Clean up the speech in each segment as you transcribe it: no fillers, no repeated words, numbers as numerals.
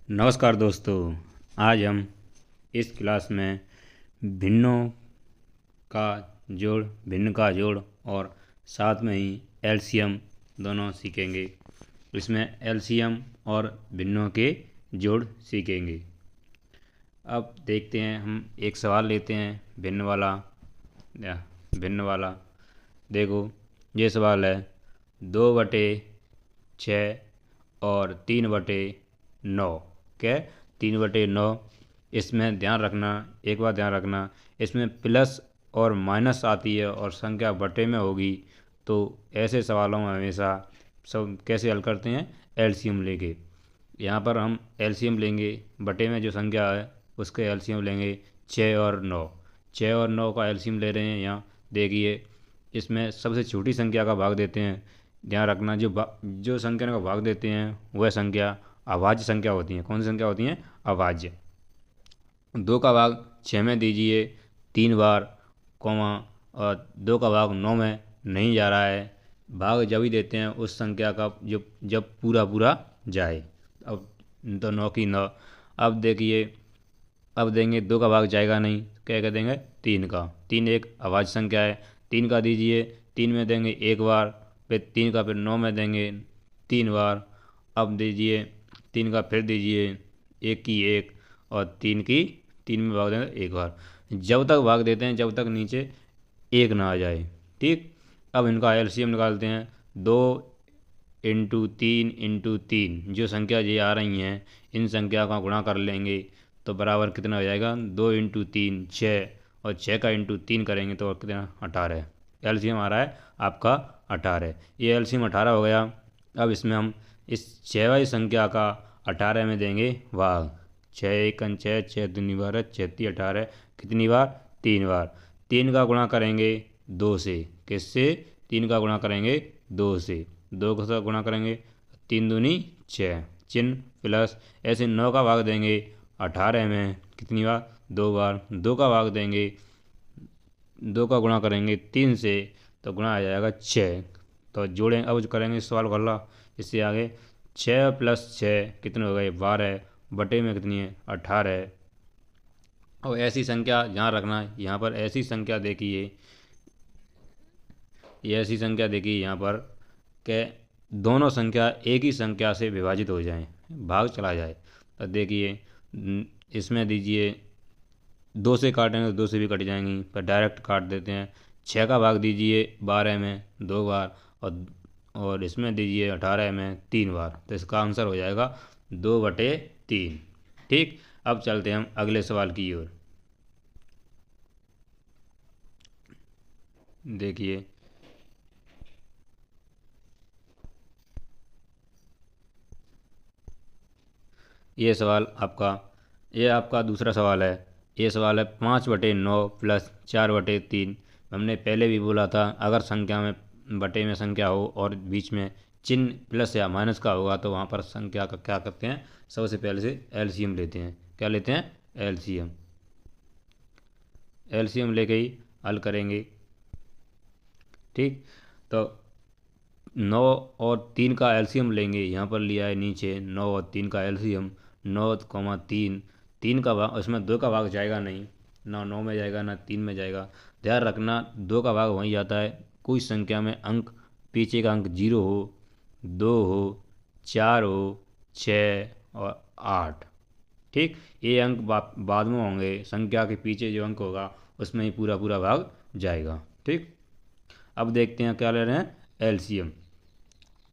नमस्कार दोस्तों। आज हम इस क्लास में भिन्नों का भिन्न का जोड़ और साथ में ही एलसीएम दोनों सीखेंगे। इसमें एलसीएम और भिन्नों के जोड़ सीखेंगे। अब देखते हैं, हम एक सवाल लेते हैं भिन्न वाला। देखो, ये सवाल है 2/6 और 3/9। क्या? 3/9। इसमें ध्यान रखना, एक बात ध्यान रखना, इसमें प्लस और माइनस आती है और संख्या बटे में होगी। तो ऐसे सवालों में हमेशा सब कैसे हल करते हैं? एलसीएम लेके। यहाँ पर हम एलसीएम लेंगे, बटे में जो संख्या है उसके एलसीएम लेंगे 6 और 9। 6 और 9 का एलसीएम ले रहे हैं। यहाँ देखिए, इसमें सबसे छोटी संख्या का भाग देते हैं। ध्यान रखना, जो संख्या का भाग देते हैं वह संख्या अभाज्य संख्या होती है। कौन सी संख्या होती है? अभाज्य। 2 का भाग 6 में दीजिए 3 बार, कॉमा, और 2 का भाग 9 में नहीं जा रहा है। भाग जब ही देते हैं उस संख्या का जब पूरा पूरा जाए। अब तो 9 की 9। अब देखिए, अब देंगे 2 का भाग जाएगा नहीं, क्या कह देंगे? 3 का। 3 एक अभाज्य संख्या है। 3 का दीजिए, 3 में देंगे एक बार, फिर 3 का, फिर 9 में देंगे 3 बार। अब दीजिए 3 का, फिर दीजिए 1 की 1, और 3 में भाग देंगे एक बार। जब तक भाग देते हैं जब तक नीचे 1 ना आ जाए। ठीक। अब इनका एलसीएम निकालते हैं। 2 × 3 × 3, जो संख्या ये आ रही हैं इन संख्या का गुणा कर लेंगे तो बराबर कितना हो जाएगा? 2 × 3 6, और 6 का × 3 करेंगे तो कितना? 18। एलसीएम आ रहा है आपका 18। ये एलसीएम 18 हो गया। अब इसमें हम इस 6 वाली संख्या का 18 में देंगे भाग। 6 × 1 = 6, 6 × 2 = 12, 6 × 3 = 18। कितनी बार? 3 बार। 3 का गुणा करेंगे 2 से। किससे? 3 का गुणा करेंगे 2 से। 2 के साथ गुणा करेंगे 3 दूनी 6, चिन्ह प्लस। ऐसे 9 का भाग देंगे 18 में। कितनी बार? 2 बार। 2 का भाग देंगे, 2 का गुणा करेंगे 3 से, तो गुणा आ जाएगा 6। तो जोड़ें, अब जो करेंगे सवाल गल्ला इससे आगे। 6 + 6 कितने हो गए? 12, बटे में कितनी है? 18। और ऐसी संख्या ध्यान रखना, यहाँ पर ऐसी संख्या देखिए, ये ऐसी संख्या देखिए यहाँ पर कि दोनों संख्या एक ही संख्या से विभाजित हो जाएं, भाग चला जाए। तो देखिए, इसमें दीजिए 2 से काटेंगे तो 2 से भी कट जाएंगी, पर डायरेक्ट काट देते हैं। 6 का भाग दीजिए 12 में 2 बार, और इसमें दीजिए 18 में 3 बार। तो इसका आंसर हो जाएगा 2/3। ठीक। अब चलते हैं हम अगले सवाल की ओर। देखिए, ये आपका दूसरा सवाल है। ये सवाल है 5/9 + 4/3। हमने पहले भी बोला था, अगर संख्या में बटे में संख्या हो और बीच में चिन्ह प्लस या माइनस का होगा तो वहाँ पर संख्या का क्या करते हैं? सबसे पहले से एलसीएम लेते हैं। क्या लेते हैं? एलसीएम। एलसीएम लेके ही हल करेंगे। ठीक। तो 9 और 3 का एलसीएम लेंगे। यहाँ पर लिया है नीचे 9 और 3 का एलसीएम। 9, 3, 3 का भाग, उसमें 2 का भाग जाएगा नहीं, ना 9 में जाएगा ना 3 में जाएगा। ध्यान रखना, 2 का भाग वहीं जाता है कोई संख्या में अंक, पीछे का अंक 0 हो, 2 हो, 4 हो, 6 और 8। ठीक। ये अंक बाद में होंगे, संख्या के पीछे जो अंक होगा उसमें ही पूरा पूरा भाग जाएगा। ठीक। अब देखते हैं क्या ले रहे हैं? एलसीएम।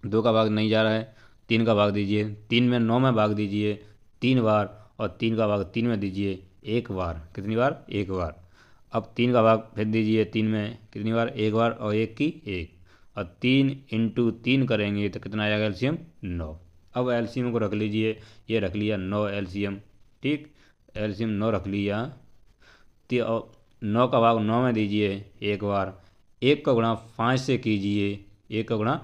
2 का भाग नहीं जा रहा है, 3 का भाग दीजिए। 3 में 9 में भाग दीजिए 3 बार, और 3 का भाग 3 में दीजिए 1 बार। कितनी बार? 1 बार। अब 3 का भाग फिर दीजिए 3 में। कितनी बार? 1 बार, और 1 की 1। और 3 × 3 करेंगे तो कितना आएगा एलसीएम? 9। अब एलसीएम को रख लीजिए, ये रख लिया 9 एलसीएम। ठीक। एलसीएम 9 रख लिया। 9 का भाग 9 में दीजिए 1 बार। 1 का गुणा 5 से कीजिए, 1 का गुणा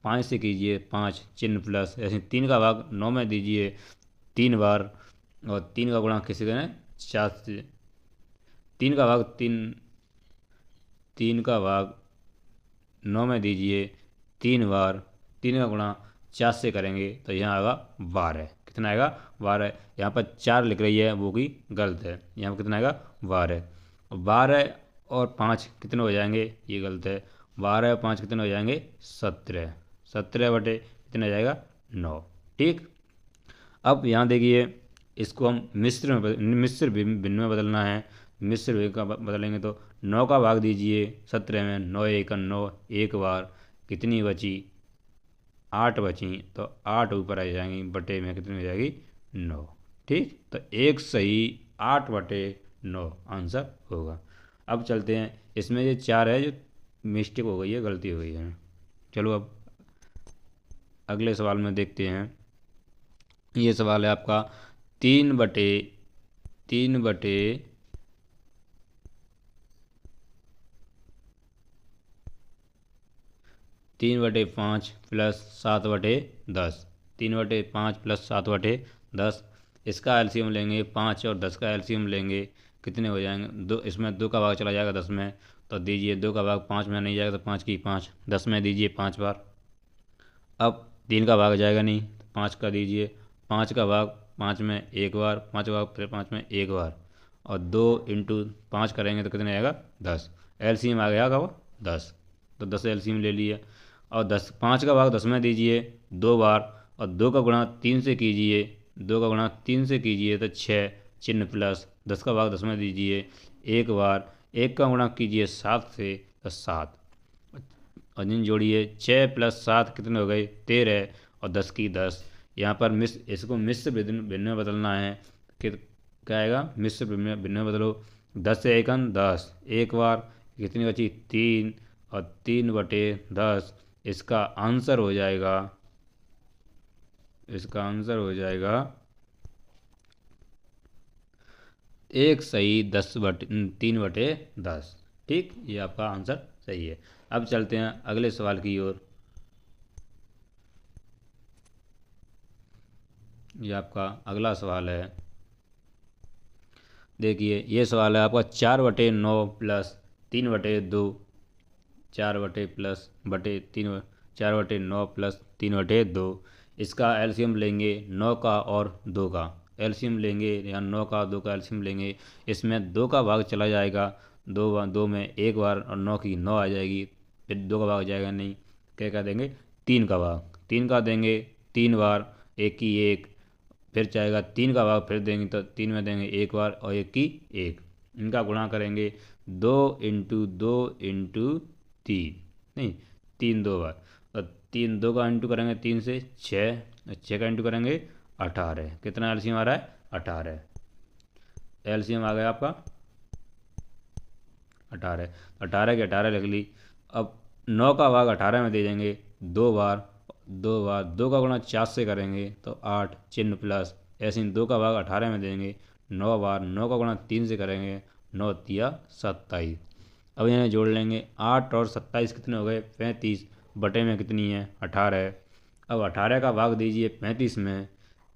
5 से कीजिए 5, चिन्ह प्लस। ऐसे 3 का भाग 9 में दीजिए 3 बार, और 3 का गुणा किसी करें 4 से। 3 का भाग 3 का भाग 9 में दीजिए 3 बार। 3 का गुणा 4 से करेंगे तो यहाँ आएगा 12। कितना आएगा 12। यहाँ पर 4 लिख रही है वो भी गलत है, यहाँ पर कितना आएगा 12। 12 और 5 कितने हो जाएंगे, ये गलत है। 12 और 5 कितने हो जाएंगे 17। 17 बटे कितना हो जाएगा 9। ठीक, अब यहाँ देखिए इसको हम मिश्र भिन्न में बदलना है। मिश्र भिन्न का बदलेंगे तो 9 का भाग दीजिए 17 में, 9 एक 9, एक बार कितनी बची 8 बची, तो 8 ऊपर आ जाएंगी, बटे में कितनी हो जाएगी 9। ठीक, तो एक सही 8/9 आंसर होगा। अब चलते हैं, इसमें ये 4 है जो मिस्टेक हो गई है, गलती हो गई है। चलो अब अगले सवाल में देखते हैं। ये सवाल है आपका 3/3/5 प्लस 7/10। 3/5 प्लस 7/10, इसका एलसीएम लेंगे 5 और 10 का एलसीएम लेंगे, कितने हो जाएंगे 2। इसमें 2 का भाग चला जाएगा 10 में, तो दीजिए 2 का भाग 5 में नहीं जाएगा तो 5 की 5, 10 में दीजिए 5 बार। अब 3 का भाग जाएगा नहीं, 5 का दीजिए, 5 का भाग 5 में एक बार, 5 का भाग फिर 5 में एक बार, और 2 इंटू 5 करेंगे तो कितने आएगा 10। एलसीएम आ गया वो 10, तो 10 एलसीएम ले लिया। और 5 का भाग 10 में दीजिए 2 बार, और 2 का गुणा 3 से कीजिए, 2 का गुणा 3 से कीजिए तो 6 चिन्ह प्लस, 10 का भाग 10 में दीजिए एक बार, 1 का गुणा कीजिए 7 से तो 7, और जिन जोड़िए 6 प्लस 7 कितने हो गए 13, और 10 की 10। यहाँ पर इसको मिश्र भिन्न में बदलना है कि क्या आएगा, मिश्र भिन्न में बदलो। 10 से 1 10, एक बार कितनी बची 3, और 3/10, इसका आंसर हो जाएगा, इसका आंसर हो जाएगा एक सही 3/10। ठीक, ये आपका आंसर सही है। अब चलते हैं अगले सवाल की ओर। ये आपका अगला सवाल है, देखिए ये सवाल है आपका 4/9 प्लस 3/2, 4/9 प्लस 3/2, इसका एलसीएम लेंगे 9 का और 2 का एलसीएम लेंगे, यहाँ 9 का 2 का एलसीएम लेंगे। इसमें 2 का भाग चला जाएगा, 2 में एक बार, और 9 की 9 आ जाएगी, फिर 2 का भाग जाएगा नहीं, क्या देंगे 3 का भाग, 3 का देंगे 3 बार, 1 की 1, फिर चाहेगा 3 का भाग फिर देंगे तो 3 में देंगे एक बार और 1 की 1, इनका गुणा करेंगे 2 इंटू 2 इंटू 3, नहीं 3 2 बार, और 3 2 का इंटू करेंगे 3 से 6, 6 का इंटू करेंगे 18, कितना एलसीएम आ रहा है 18, एलसीएम आ गया आपका 18, 18 की 18 लिख ली। अब 9 का भाग 18 में दे देंगे 2 बार, 2 का गुणा 4 से करेंगे तो 8 चिन्ह प्लस, ऐसे ही 2 का भाग 18 में देंगे 9 बार, 9 का गुणा 3 से करेंगे 9 तिया 27। अब यहाँ जोड़ लेंगे 8 और 27 कितने हो गए 35, बटे में कितनी है 18। अब 18 का भाग दीजिए 35 में,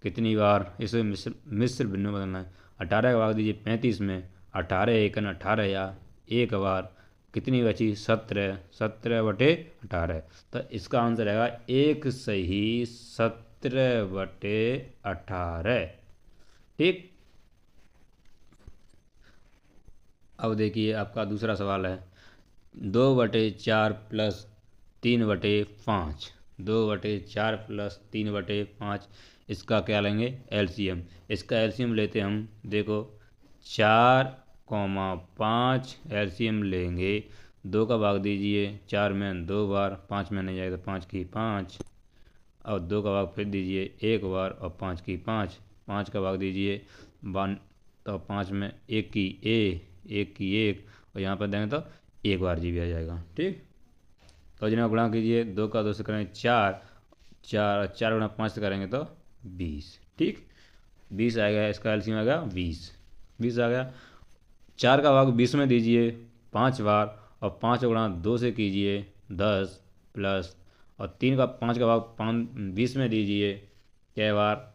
कितनी बार, इसे मिश्र भिन्न में बदलना है। 18 का भाग दीजिए 35 में, 18 एक 18 या एक बार, कितनी बची 17, 17/18, तो इसका आंसर आएगा एक सही 17/18। ठीक, अब देखिए आपका दूसरा सवाल है 2/4 प्लस 3/5, 2/4 प्लस 3/5, इसका क्या लेंगे एलसीएम। इसका एलसीएम लेते हम, देखो 4,5 एलसीएम लेंगे, 2 का भाग दीजिए 4 में 2 बार, 5 में नहीं जाएगा तो 5 की 5, और 2 का भाग फिर दीजिए एक बार, और 5 की 5, 5 का भाग दीजिए तो 5 में 1 की 1, और यहाँ पर देंगे तो एक बार जी भी आ जाएगा। ठीक, तो जिन्हें गुणा कीजिए 2 का 2 से करेंगे 4, 4 गुणा 5 से करेंगे तो 20। ठीक, 20 आ गया, इसका एलसीएम आ गया 20 आ गया। 4 का भाग 20 में दीजिए 5 बार, और 5 गुणा 2 से कीजिए 10 प्लस, और 5 का भाग 20 में दीजिए क्या बार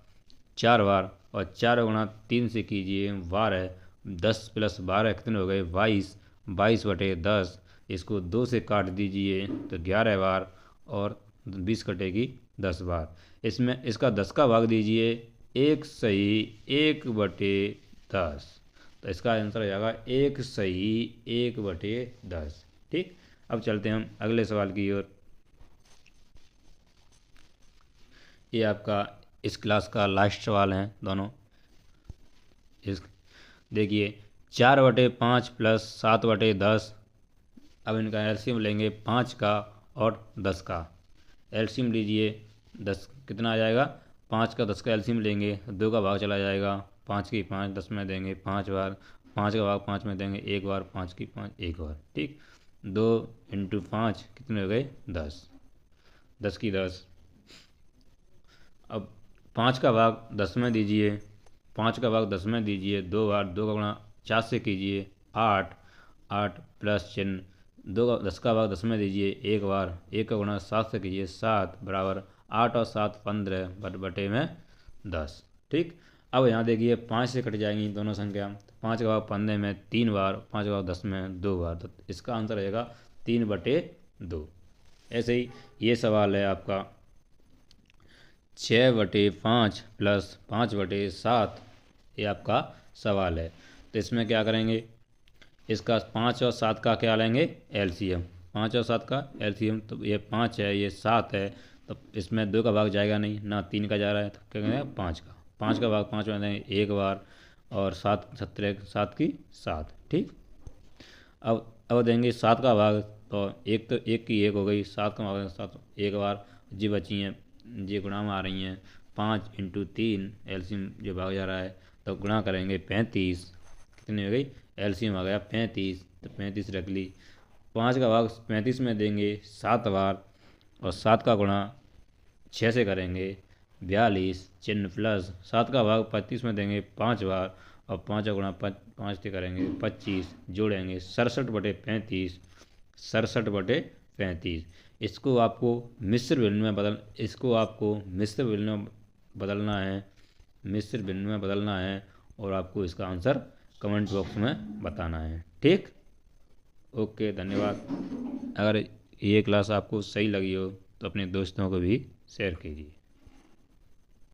4 बार, और 4 गुणा 3 से कीजिए 12, 10 प्लस 12 कितने हो गए 22, 22/10, इसको 2 से काट दीजिए तो 11 बार, और 20 कटेगी 10 बार। इसमें इसका 10 का भाग दीजिए एक सही 1/10, तो इसका आंसर हो जाएगा 1 सही 1/10। ठीक, अब चलते हैं हम अगले सवाल की ओर। ये आपका इस क्लास का लास्ट सवाल है दोनों। इस देखिए 4/5 प्लस 7/10। अब इनका एलसीएम लेंगे 5 का और 10 का। एलसीएम लीजिए 10 कितना आ जाएगा, 5 का 10 का एलसीएम लेंगे, 2 का भाग चला जाएगा, 5 की 5 10 में देंगे 5 बार, 5 का भाग 5 में देंगे 1 बार, 5 की 5 1 बार। ठीक, 2 × 5 कितने हो गए 10, 10 की 10। अब 5 का भाग 10 में दीजिए, 5 का भाग 10 में दीजिए 2 बार, 2 का गुणा 4 से कीजिए 8, 8 प्लस चिन्ह 2 का 10 का भाग 10 में दीजिए 1 बार, 1 का गुणा 7 से कीजिए 7 बराबर 8 और 7 15 बटे में 10। ठीक, अब यहाँ देखिए 5 से कट जाएंगी दोनों संख्या, 5 का भाग 15 में 3 बार, 5 का भाग 10 में 2 बार, तो इसका आंसर रहेगा 3/2। ऐसे ही ये सवाल है आपका 6/5 प्लस 5/7, ये आपका सवाल है। तो इसमें क्या करेंगे, इसका 5 और 7 का क्या लेंगे एलसीएम, 5 और 7 का एलसीएम, तो ये 5 है ये 7 है, तो इसमें 2 का भाग जाएगा नहीं ना, 3 का जा रहा है, तो क्या करेंगे 5 का, 5 का भाग 5 में देंगे 1 बार, और 7 17 7 की 7। ठीक, अब देंगे 7 का भाग, तो एक तो 1 की 1 हो गई, 7 का भाग 7 1 बार, जी बची हैं जी गुणा में आ रही हैं, 5 × 3 एलसीएम जो भाग जा रहा है, तो गुणा करेंगे 35, कितनी हो गई एलसीएम आ गया 35, तो 35 रख ली। 5 का भाग 35 में देंगे 7 बार, और 7 का गुणा 6 से करेंगे 42 चिन्ह प्लस, 7 का भाग 35 में देंगे 5 बार, और 5 का गुणा 5 से करेंगे 25, जोड़ेंगे 67/35, 67/35। इसको आपको मिश्र भिन्न में बदलना है, मिश्र भिन्न में बदलना है, और आपको इसका आंसर कमेंट बॉक्स में बताना है। ठीक, ओके, धन्यवाद। अगर ये क्लास आपको सही लगी हो तो अपने दोस्तों को भी शेयर कीजिए।